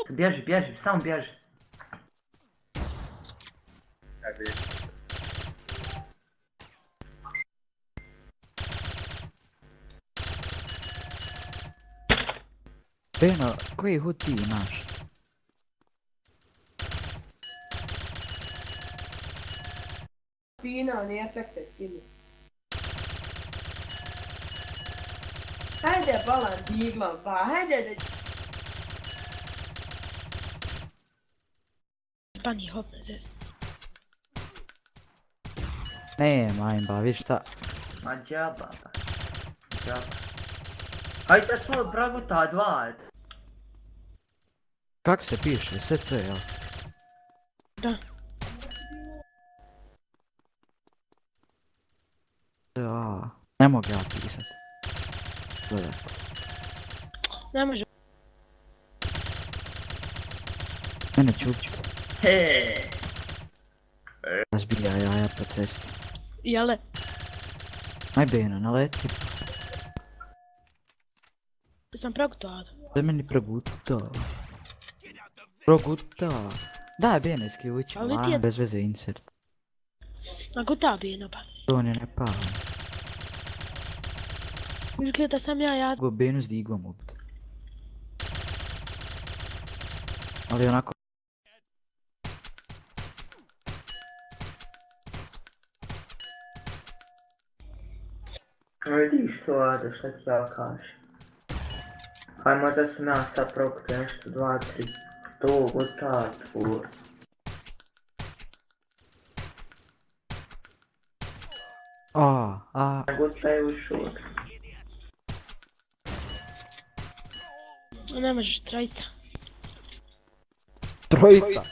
bježi, bježi, samo bježi. Beno, koji hud ti imaš? Fina, oni efekte skinu. Hajde balan diglom, pa hajde da... Pani hop na zez. Nema imba, viš šta? Ma džaba, ba. Džaba. Hajde to, Braguta, 2. Kako se piše? SC, jel? Da. Ne mogu ja pisat. Gledat. Ne može. Mene čuču. Heee. Razbija jaja po cesti. Jele. Aj Beno, naleti. Sam progutao. Da meni proguta. Proguta. Daj Beno isključi. Ali ti je- Bez veze insert. A guta bi jedno pa. To ne pali. Izgleda da sam ja. Go Beno s digom ubit. Ali onako... Vidiš to, Ado, šta ti ja kažem. Aj, možda sam ja sad prokutio nešto, 2, 3. To, Guta, tvor. Guta je ušao. Ne možeš, trojica. Trojica.